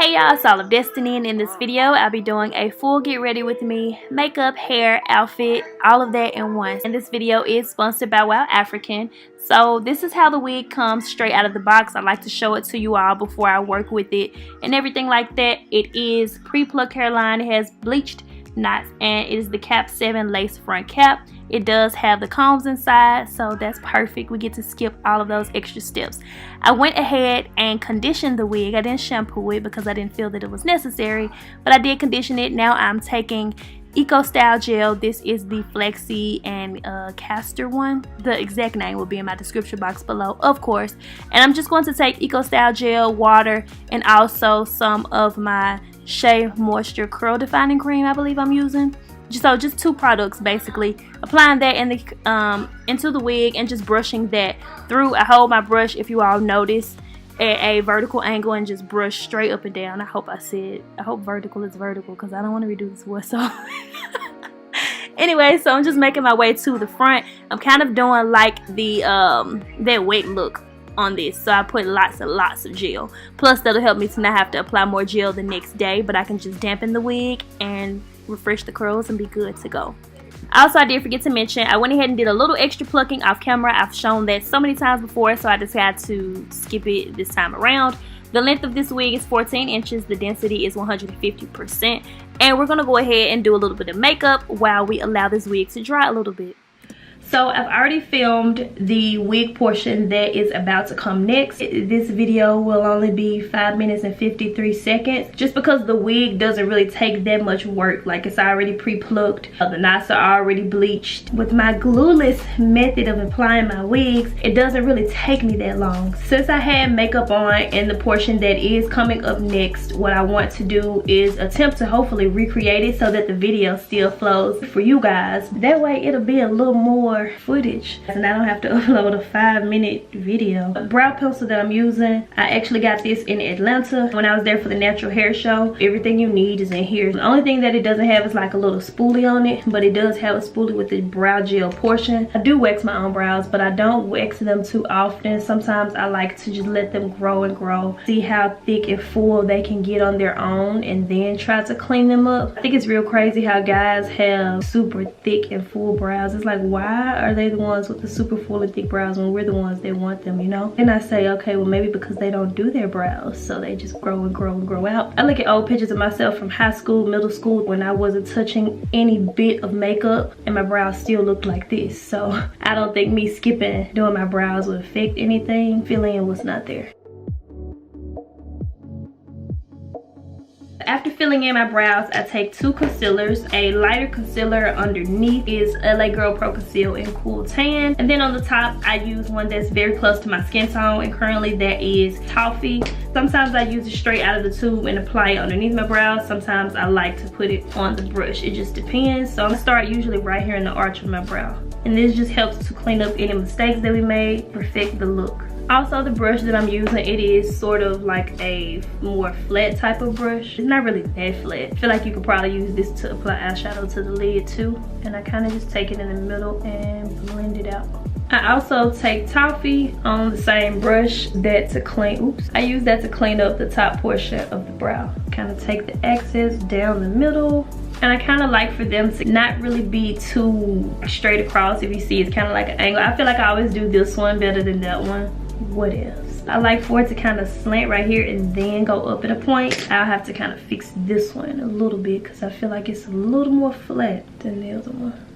Hey y'all, it's All of Destiny, and in this video I'll be doing a full get ready with me, makeup, hair, outfit, all of that in one. And this video is sponsored by WowAfrican. So this is how the wig comes straight out of the box. I like to show it to you all before I work with it and everything like that. It is pre-plucked hairline. It has bleached knots and it is the cap 7 lace front cap. It does have the combs inside, so that's perfect. We get to skip all of those extra steps. I went ahead and conditioned the wig. I didn't shampoo it because I didn't feel that it was necessary, but I did condition it. Now I'm taking Eco Style Gel. This is the Flexi and Castor one. The exact name will be in my description box below, of course. And I'm just going to take Eco Style Gel, water, and also some of my Shea Moisture Curl Defining Cream I believe I'm using. So just two products basically. Applying that in the into the wig and just brushing that through. I hold my brush, if you all notice, at a vertical angle and just brush straight up and down. I hope vertical is vertical because I don't want to redo this voiceover. Anyway, so I'm just making my way to the front. I'm kind of doing like the that wet look on this, so I put lots and lots of gel. Plus that'll help me to not have to apply more gel the next day, but I can just dampen the wig and refresh the curls and be good to go. Also, I did forget to mention, I went ahead and did a little extra plucking off camera. I've shown that so many times before, so I decided to skip it this time around. The length of this wig is 14 inches. The density is 150%. And we're going to go ahead and do a little bit of makeup while we allow this wig to dry a little bit. So I've already filmed the wig portion that is about to come next. This video will only be 5 minutes and 53 seconds just because the wig doesn't really take that much work. Like, it's already pre-plucked, the knots are already bleached. With my glueless method of applying my wigs, it doesn't really take me that long. Since I had makeup on in the portion that is coming up next, what I want to do is attempt to hopefully recreate it so that the video still flows for you guys. That way it'll be a little more footage and I don't have to upload a 5-minute video. The brow pencil that I'm using, I actually got this in Atlanta when I was there for the natural hair show. Everything you need is in here. The only thing that it doesn't have is like a little spoolie on it, but it does have a spoolie with the brow gel portion. I do wax my own brows, but I don't wax them too often. Sometimes I like to just let them grow and grow, see how thick and full they can get on their own, and then try to clean them up. I think it's real crazy how guys have super thick and full brows. It's like, why are they the ones with the super full and thick brows when we're the ones that want them, you know? And I say, okay, well maybe because they don't do their brows, so they just grow and grow and grow out. I look at old pictures of myself from high school, middle school, when I wasn't touching any bit of makeup and my brows still looked like this. So I don't think me skipping doing my brows would affect anything. Fill-in was not there. After filling in my brows, I take two concealers. A lighter concealer underneath is LA Girl Pro Conceal in Cool Tan. And then on the top, I use one that's very close to my skin tone, and currently that is Toffee. Sometimes I use it straight out of the tube and apply it underneath my brows. Sometimes I like to put it on the brush. It just depends. So I'm gonna start usually right here in the arch of my brow. And this just helps to clean up any mistakes that we made, perfect the look. Also, the brush that I'm using, it is sort of like a more flat type of brush. It's not really that flat. I feel like you could probably use this to apply eyeshadow to the lid too. And I kind of just take it in the middle and blend it out. I also take Toffee on the same brush I use that to clean up the top portion of the brow. Kind of take the excess down the middle. And I kind of like for them to not really be too straight across. If you see, it's kind of like an angle. I feel like I always do this one better than that one. What else? I like for it to kind of slant right here and then go up at a point. I'll have to kind of fix this one a little bit because I feel like it's a little more flat than the other one.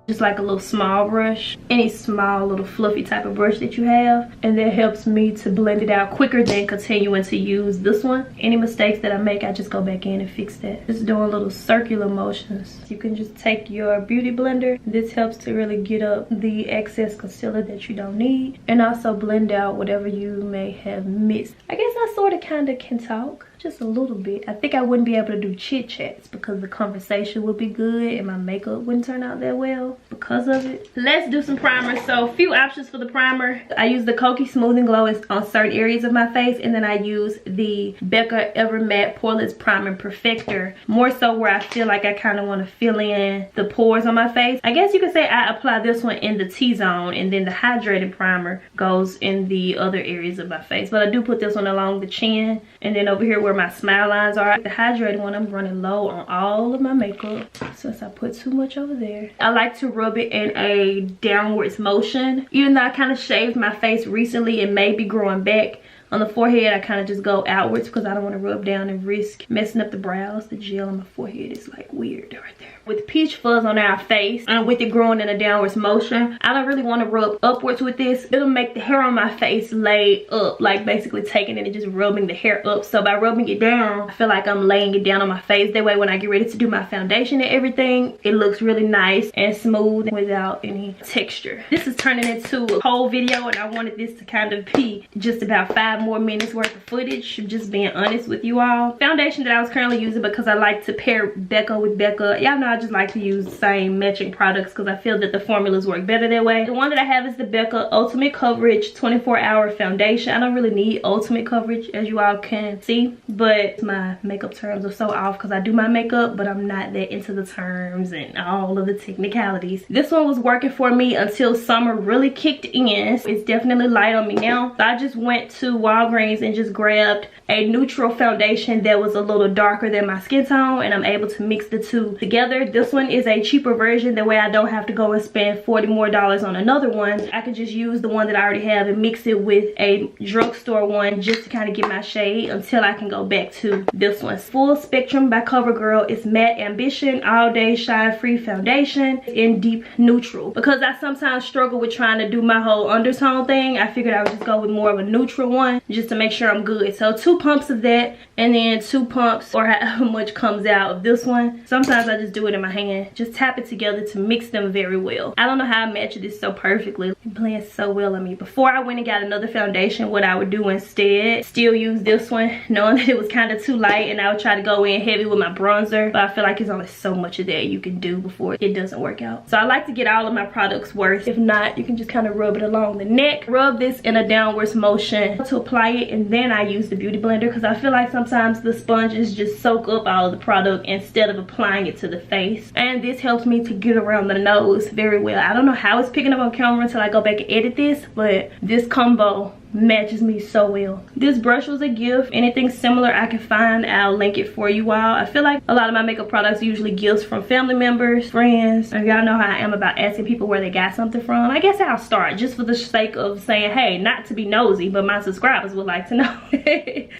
Just like a little small brush, any small little fluffy type of brush that you have, and that helps me to blend it out quicker than continuing to use this one. Any mistakes that I make, I just go back in and fix that. Just doing little circular motions. You can just take your beauty blender. This helps to really get up the excess concealer that you don't need, and also blend out whatever you may have missed. I guess I sort of kind of can talk just a little bit. I think I wouldn't be able to do chit chats because the conversation would be good and my makeup wouldn't turn out that well. because of it. Let's do some primer. So a few options for the primer. I use the Kokie Smooth and Glow on certain areas of my face, and then I use the Becca Ever Matte Poreless Primer Perfector, more so where I feel like I kind of want to fill in the pores on my face. I guess you could say I apply this one in the T-zone, and then the hydrating primer goes in the other areas of my face. But I do put this one along the chin, and then over here where my smile lines are. The hydrating one, I'm running low on all of my makeup since I put too much over there. I like to rub it in a downwards motion. Even though I kind of shaved my face recently and may be growing back, on the forehead, I kind of just go outwards because I don't want to rub down and risk messing up the brows. The gel on my forehead is like weird right there. With Peach Fuzz on our face and with it growing in a downwards motion, I don't really want to rub upwards with this. It'll make the hair on my face lay up, like basically taking it and just rubbing the hair up. So by rubbing it down, I feel like I'm laying it down on my face. That way when I get ready to do my foundation and everything, it looks really nice and smooth without any texture. This is turning into a whole video, and I wanted this to kind of be just about 5 more minutes worth of footage. I'm just being honest with you all. Foundation that I was currently using, because I like to pair Becca with Becca. Y'all know I just like to use the same matching products because I feel that the formulas work better that way. The one that I have is the Becca Ultimate Coverage 24-Hour Foundation. I don't really need ultimate coverage, as you all can see, but my makeup terms are so off because I do my makeup, but I'm not that into the terms and all of the technicalities. This one was working for me until summer really kicked in. It's definitely light on me now. So I just went to Walgreens and just grabbed a neutral foundation that was a little darker than my skin tone, and I'm able to mix the two together. This one is a cheaper version, that way I don't have to go and spend $40 more on another one. I can just use the one that I already have and mix it with a drugstore one just to kind of get my shade until I can go back to this one. Full Spectrum by CoverGirl. It's Matte Ambition All Day Shine Free Foundation in Deep Neutral. Because I sometimes struggle with trying to do my whole undertone thing, I figured I would just go with more of a neutral one just to make sure I'm good. So 2 pumps of that, and then 2 pumps or however much comes out of this one. Sometimes I just do it in my hand, just tap it together to mix them very well. I don't know how I matched this so perfectly. It blends so well on me. Before I went and got another foundation, what I would do instead, still use this one, knowing that it was kind of too light, and I would try to go in heavy with my bronzer, but I feel like there's only so much of that you can do before it doesn't work out. So I like to get all of my products worth. If not, you can just kind of rub it along the neck. Rub this in a downwards motion to apply it, and then I use the beauty blender because I feel like sometimes the sponges just soak up all of the product instead of applying it to the face. And this helps me to get around the nose very well. I don't know how it's picking up on camera until I go back and edit this, but this combo matches me so well. This brush was a gift. Anything similar I can find, I'll link it for you all. I feel like a lot of my makeup products are usually gifts from family members, friends, and y'all know how I am about asking people where they got something from. I guess I'll start just for the sake of saying, hey, not to be nosy, but my subscribers would like to know.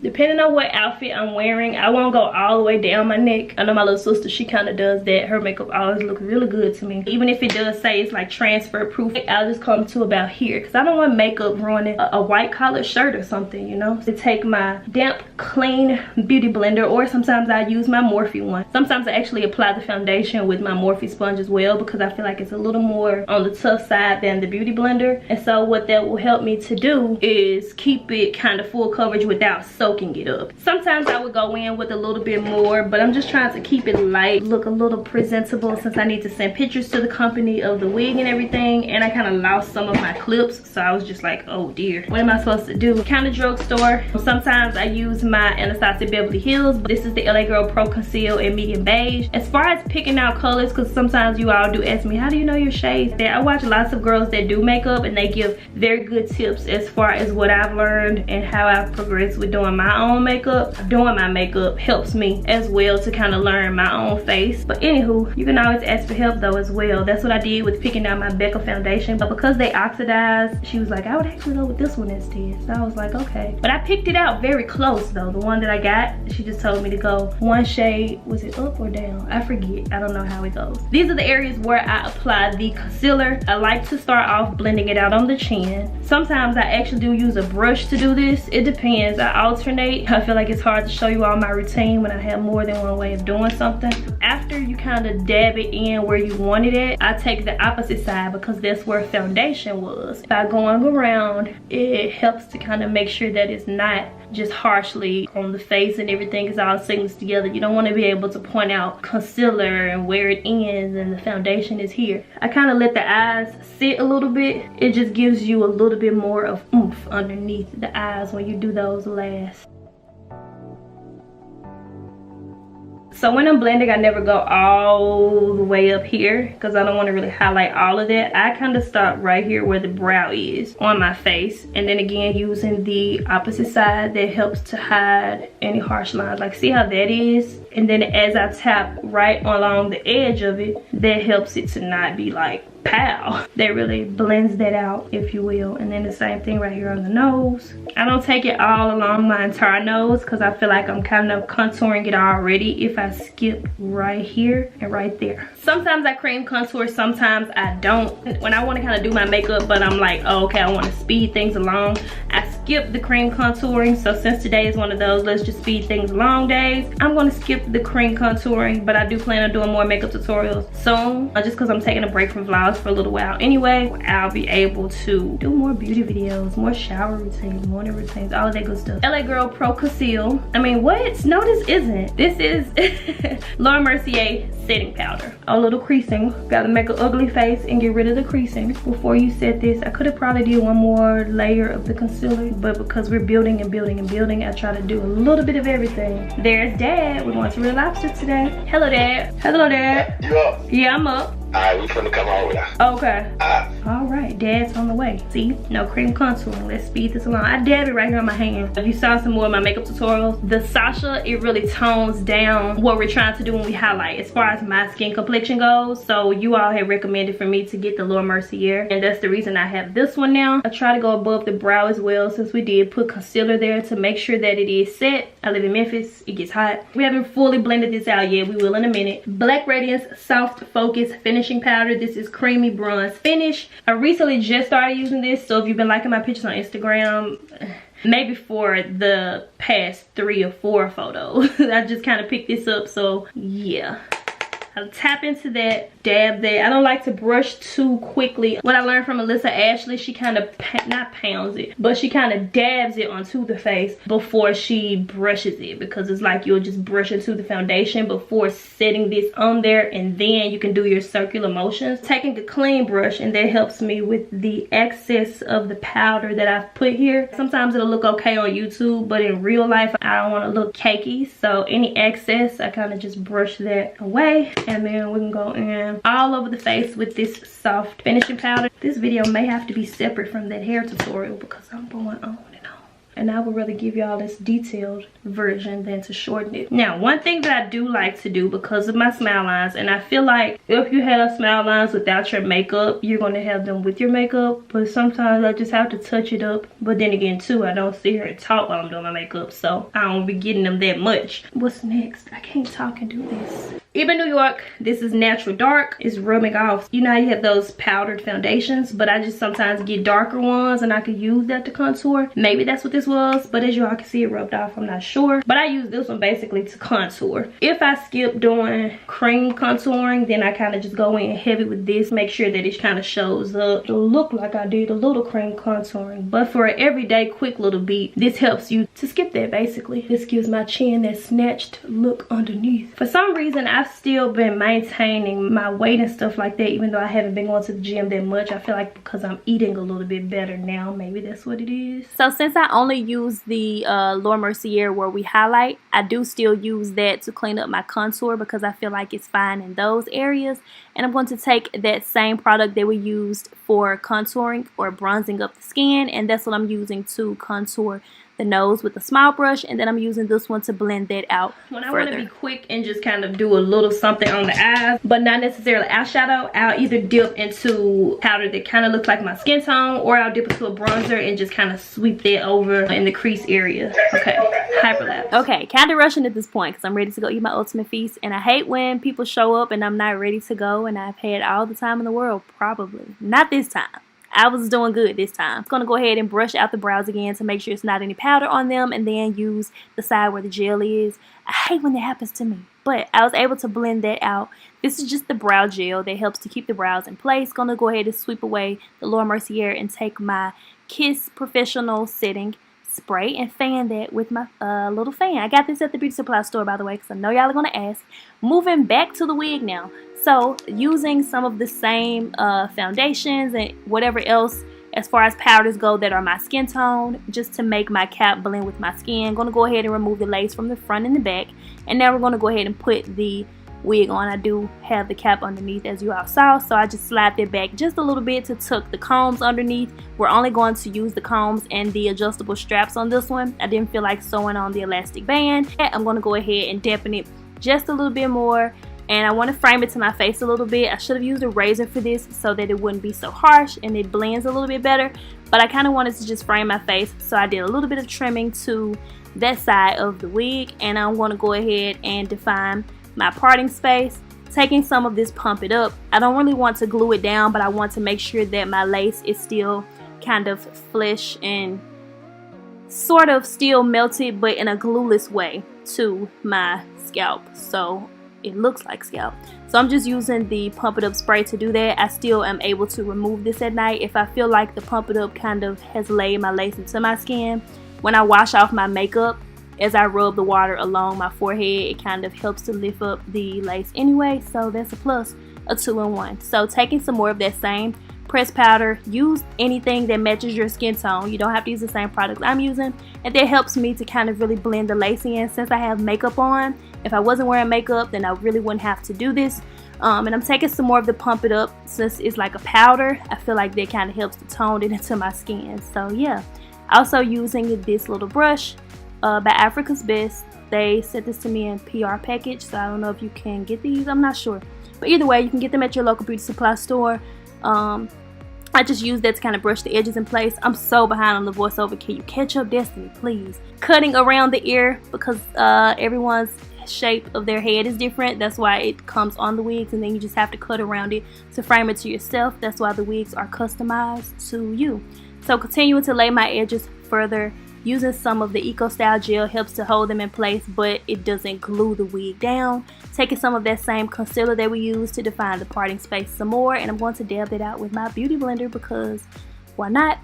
Depending on what outfit I'm wearing, I won't go all the way down my neck. I know my little sister, she kind of does that. Her makeup always looks really good to me. Even if it does say it's like transfer proof, I'll just come to about here because I don't want makeup ruining a white collar shirt or something, you know. To take my damp clean beauty blender, or sometimes I use my Morphe one. Sometimes I actually apply the foundation with my Morphe sponge as well because I feel like it's a little more on the tough side than the beauty blender. And so what that will help me to do is keep it kind of full coverage without soaking it up. Sometimes I would go in with a little bit more, but I'm just trying to keep it light, look a little presentable, since I need to send pictures to the company of the wig and everything, and I kind of lost some of my clips, so I was just like, oh dear, what am I supposed to do? Kind of drugstore. Sometimes I use my Anastasia Beverly Hills, but this is the LA Girl Pro Conceal in medium beige. As far as picking out colors, because sometimes you all do ask me, how do you know your shades? I watch lots of girls that do makeup and they give very good tips as far as what I've learned and how I've progressed with doing my own makeup. Doing my makeup helps me as well to kind of learn my own face. But anywho, you can always ask for help though as well. That's what I did with picking out my Becca foundation, but because they oxidize, she was like, I would actually go with this one instead. So I was like, okay. But I picked it out very close though. The one that I got, she just told me to go one shade, was it up or down? I forget, I don't know how it goes. These are the areas where I apply the concealer. I like to start off blending it out on the chin. Sometimes I actually do use a brush to do this. It depends, I alternate. I feel like it's hard to show you all my routine when I have more than one way of doing something. After you kind of dab it in where you want it at, I take the opposite side because that's where foundation was. By going around it it helps to kind of make sure that it's not just harshly on the face and everything is all seamless together. You don't want to be able to point out concealer and where it ends and the foundation is here. I kind of let the eyes sit a little bit. It just gives you a little bit more of oomph underneath the eyes when you do those last. So when I'm blending, I never go all the way up here because I don't want to really highlight all of that. I kind of start right here where the brow is on my face. And then again, using the opposite side, that helps to hide any harsh lines. Like, see how that is? And then as I tap right along the edge of it, that helps it to not be like pow. That really blends that out, if you will. And then the same thing right here on the nose. I don't take it all along my entire nose because I feel like I'm kind of contouring it already if I skip right here and right there. Sometimes I cream contour, sometimes I don't. When I want to kind of do my makeup, but I'm like, oh, okay, I want to speed things along, I skip the cream contouring. So since today is one of those let's just speed things along days, I'm going to skip the cream contouring, but I do plan on doing more makeup tutorials soon, just because I'm taking a break from vlogs for a little while anyway. I'll be able to do more beauty videos, more shower routines, morning routines, all of that good stuff. LA Girl Pro Conceal. I mean, what? No, this isn't. This is Laura Mercier setting powder. A little creasing. Gotta make an ugly face and get rid of the creasing before you set this. I could have probably did one more layer of the concealer, but because we're building and building and building, I try to do a little bit of everything. There's Dad. We're going to Real Lobster today. Hello, Dad. Hello, Dad. You up? Yeah, I'm up. Alright, we finna come on with that. Okay. Alright, Dad's on the way. See? No cream contouring. Let's speed this along. I dab it right here on my hand. If you saw some more of my makeup tutorials, the Sasha, it really tones down what we're trying to do when we highlight as far as my skin complexion goes. So you all had recommended for me to get the Laura Mercier, and that's the reason I have this one now. I try to go above the brow as well, since we did put concealer there to make sure that it is set. I live in Memphis. It gets hot. We haven't fully blended this out yet. We will in a minute. Black Radiance Soft Focus Finishing Powder. This is creamy bronze finish. I recently just started using this, so if you've been liking my pictures on Instagram, maybe for the past 3 or 4 photos, I just kind of picked this up. So yeah, I'll tap into that, dab that. I don't like to brush too quickly. What I learned from Alyssa Ashley, she kind of not pounds it, but she kind of dabs it onto the face before she brushes it, because it's like you'll just brush into the foundation before setting this on there, and then you can do your circular motions. Taking a clean brush, and that helps me with the excess of the powder that I've put here. Sometimes it'll look okay on YouTube, but in real life I don't want to look cakey, so any excess I kind of just brush that away, and then we can go in all over the face with this soft finishing powder. This video may have to be separate from that hair tutorial because I'm going on and on. And I would rather give y'all this detailed version than to shorten it. Now, one thing that I do like to do because of my smile lines, and I feel like if you have smile lines without your makeup, you're going to have them with your makeup. But sometimes I just have to touch it up. But then again, too, I don't sit here and talk while I'm doing my makeup, so I don't be getting them that much. What's next? I can't talk and do this. Ibn New York, this is Natural Dark. It's rubbing off. You know how you have those powdered foundations, but I just sometimes get darker ones and I could use that to contour. Maybe that's what this was, but as you all can see, it rubbed off. I'm not sure, but I use this one basically to contour. If I skip doing cream contouring, then I kind of just go in heavy with this, make sure that it kind of shows up to look like I did a little cream contouring. But for an everyday quick little beat, this helps you to skip that basically. This gives my chin that snatched look underneath. For some reason, I've still been maintaining my weight and stuff like that, even though I haven't been going to the gym that much. I feel like because I'm eating a little bit better now, maybe that's what it is. So since I only use the Laura Mercier where we highlight, I do still use that to clean up my contour because I feel like it's fine in those areas. And I'm going to take that same product that we used for contouring or bronzing up the skin, and that's what I'm using to contour the nose with a small brush, and then I'm using this one to blend that out when I want to be quick and just kind of do a little something on the eyes, but not necessarily eyeshadow. I'll either dip into powder that kind of looks like my skin tone, or I'll dip into a bronzer and just kind of sweep that over in the crease area. Okay, hyperlapse. Okay, kind of rushing at this point because I'm ready to go eat my ultimate feast, and I hate when people show up and I'm not ready to go, and I've had all the time in the world. Probably not this time. I was doing good this time. I'm going to go ahead and brush out the brows again to make sure it's not any powder on them, and then use the side where the gel is. I hate when that happens to me, but I was able to blend that out. This is just the brow gel that helps to keep the brows in place. Going to go ahead and sweep away the Laura Mercier and take my Kiss Professional Setting Spray and fan that with my little fan. I got this at the beauty supply store, by the way, because I know y'all are going to ask. Moving back to the wig now. So using some of the same foundations and whatever else as far as powders go that are my skin tone, just to make my cap blend with my skin. I'm going to go ahead and remove the lace from the front and the back. And now we're going to go ahead and put the wig on. I do have the cap underneath, as you all saw, so I just slapped it back just a little bit to tuck the combs underneath. We're only going to use the combs and the adjustable straps on this one. I didn't feel like sewing on the elastic band. I'm going to go ahead and dampen it just a little bit more, and I want to frame it to my face a little bit. I should have used a razor for this so that it wouldn't be so harsh and it blends a little bit better, but I kind of wanted to just frame my face, so I did a little bit of trimming to that side of the wig, and I'm going to go ahead and define my parting space, taking some of this Pump It Up. I don't really want to glue it down, but I want to make sure that my lace is still kind of flesh and sort of still melted, but in a glueless way to my scalp, so it looks like scalp. So I'm just using the Pump It Up spray to do that. I still am able to remove this at night if I feel like the Pump It Up kind of has laid my lace into my skin. When I wash off my makeup, as I rub the water along my forehead, it kind of helps to lift up the lace anyway, so that's a plus, a 2-in-1. So taking some more of that same pressed powder, use anything that matches your skin tone. You don't have to use the same product I'm using, and that helps me to kind of really blend the lace in. Since I have makeup on, if I wasn't wearing makeup, then I really wouldn't have to do this. And I'm taking some more of the Pump It Up. Since it's like a powder, I feel like that kind of helps to tone it into my skin. So yeah, also using this little brush by Africa's Best. They sent this to me in PR package, so I don't know if you can get these, I'm not sure, but either way you can get them at your local beauty supply store. I just use that to kind of brush the edges in place. I'm so behind on the voiceover. Can you catch up, Destiny, please? Cutting around the ear, because everyone's shape of their head is different. That's why it comes on the wigs, and then you just have to cut around it to frame it to yourself. That's why the wigs are customized to you. So continuing to lay my edges further, using some of the Eco Style gel helps to hold them in place, but it doesn't glue the wig down. Taking some of that same concealer that we used to define the parting space some more, and I'm going to dab it out with my beauty blender because why not?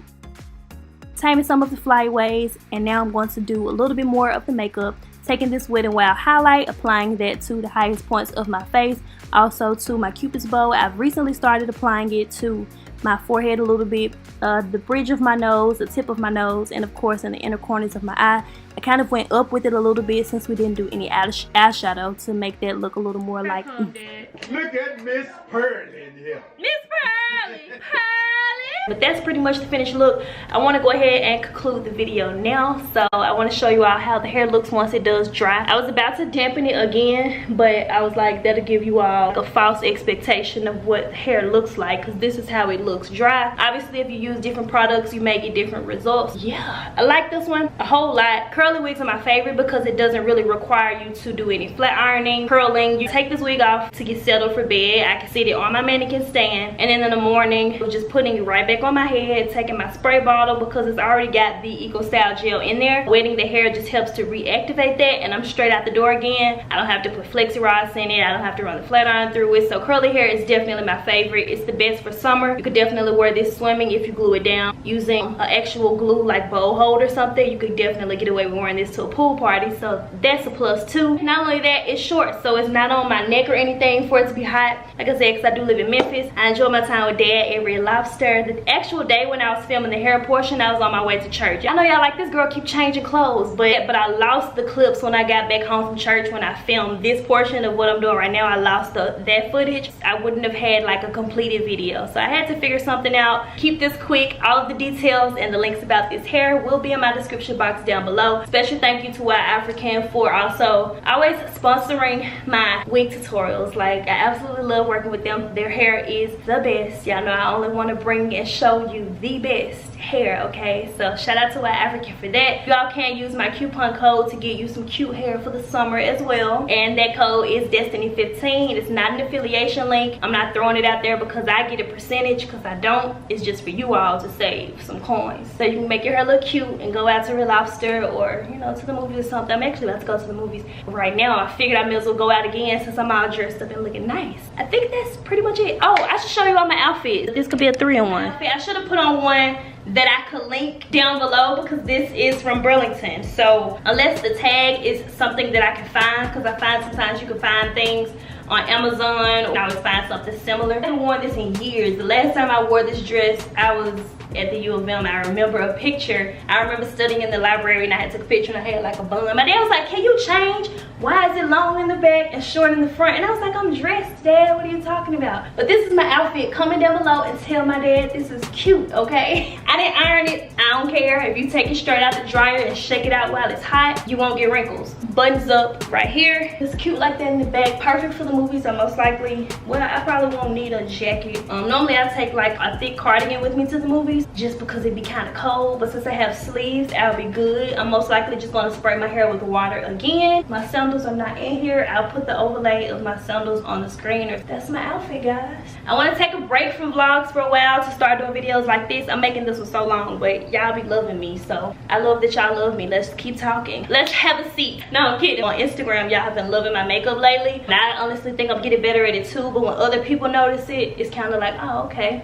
Taming some of the flyaways, and now I'm going to do a little bit more of the makeup. Taking this Wet n Wild highlight, applying that to the highest points of my face, also to my Cupid's bow. I've recently started applying it to my forehead a little bit, the bridge of my nose, the tip of my nose, and of course in the inner corners of my eye. I kind of went up with it a little bit since we didn't do any eyeshadow to make that look a little more like Look at Miss Pearly in here. Miss Pearly. But that's pretty much the finished look. I want to go ahead and conclude the video now. So I want to show you all how the hair looks once it does dry. I was about to dampen it again, but I was like, that'll give you all a false expectation of what hair looks like, because this is how it looks dry. Obviously, if you use different products, you may get different results. Yeah, I like this one a whole lot. Curly wigs are my favorite because it doesn't really require you to do any flat ironing, curling. You take this wig off to get settled for bed. I can sit it on my mannequin stand, and then in the morning, just putting it right back on my head, taking my spray bottle because it's already got the Eco Style gel in there. Wetting the hair just helps to reactivate that, and I'm straight out the door again. I don't have to put flexi rods in it. I don't have to run the flat iron through it. So curly hair is definitely my favorite. It's the best for summer. You could definitely wear this swimming if you glue it down using an actual glue like bowl hold or something. You could definitely get away with wearing this to a pool party, so that's a plus too. Not only that, it's short, so it's not on my neck or anything for it to be hot. Like I said, because I do live in Memphis, I enjoy my time with Dad at Red Lobster. The actual day when I was filming the hair portion, I was on my way to church. I know y'all like, this girl keep changing clothes, but I lost the clips when I got back home from church. When I filmed this portion of what I'm doing right now, I lost that footage. I wouldn't have had like a completed video, so I had to figure something out. Keep this quick. All of the details and the links about this hair will be in my description box down below. Special thank you to WowAfrican for also always sponsoring my wig tutorials. Like, I absolutely love working with them. Their hair is the best. Y'all know I only want to bring and show you the best hair, okay? So shout out to WowAfrican for that. Y'all can use my coupon code to get you some cute hair for the summer as well, and that code is Destiny15. It's not an affiliation link. I'm not throwing it out there because I get a percentage, because I don't. It's just for you all to save some coins, so you can make your hair look cute and go out to Red Lobster or, you know, to the movies or something. I'm actually about to go to the movies right now. I figured I may as well go out again since I'm all dressed up and looking nice. I think that's pretty much it. Oh, I should show you all my outfits. This could be a 3-in-1. I should have put on one that I could link down below, because this is from Burlington. So unless the tag is something that I can find, because I find sometimes you can find things on Amazon, or I always find something similar. I haven't worn this in years. The last time I wore this dress, I was at the U of M. I remember a picture. I remember studying in the library and I had took a picture and I had like a bun. My dad was like, can you change? Why is it long in the back and short in the front? And I was like, I'm dressed, Dad. What are you talking about? But this is my outfit. Comment down below and tell my dad this is cute, okay? I didn't iron it. I don't care. If you take it straight out the dryer and shake it out while it's hot, you won't get wrinkles. Buttons up right here. It's cute like that in the back. Perfect for the movies. I most likely, well, I probably won't need a jacket. Normally I take like a thick cardigan with me to the movies just because it'd be kind of cold. But since I have sleeves, I'll be good. I'm most likely just going to spray my hair with water again. My sandals are not in here. I'll put the overlay of my sandals on the screen. That's my outfit, guys. I want to take a break from vlogs for a while to start doing videos like this. I'm making this for so long, but y'all be loving me, so I love that y'all love me. Let's keep talking. Let's have a seat. No, I'm kidding. On Instagram, y'all have been loving my makeup lately, and I honestly think I'm getting better at it too. But when other people notice it, it's kind of like, oh, okay,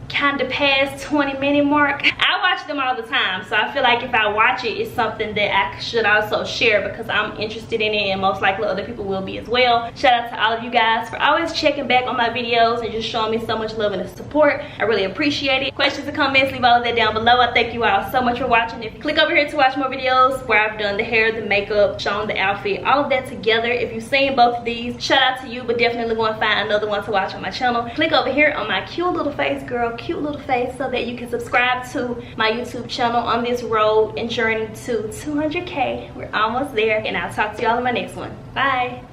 kind of past 20-minute mark. I watch them all the time, so I feel like if I watch it, it's something that I should also share because I'm interested in it, and most likely other people will be as well. Shout out to all of you guys for always checking back on my videos and just showing me so much love and support. I really appreciate it. Questions and comments, leave all of that down below. I thank you all so much for watching. If you click over here to watch more videos where I've done the hair, the makeup, shown the outfit, all of that together. If you've seen both of these, shout out to you, but definitely go and find another one to watch on my channel. Click over here on my cute little face, girl, cute little face, so that you can subscribe to my YouTube channel on this road and journey to 200K. We're almost there, and I'll talk to y'all in my next one. Bye.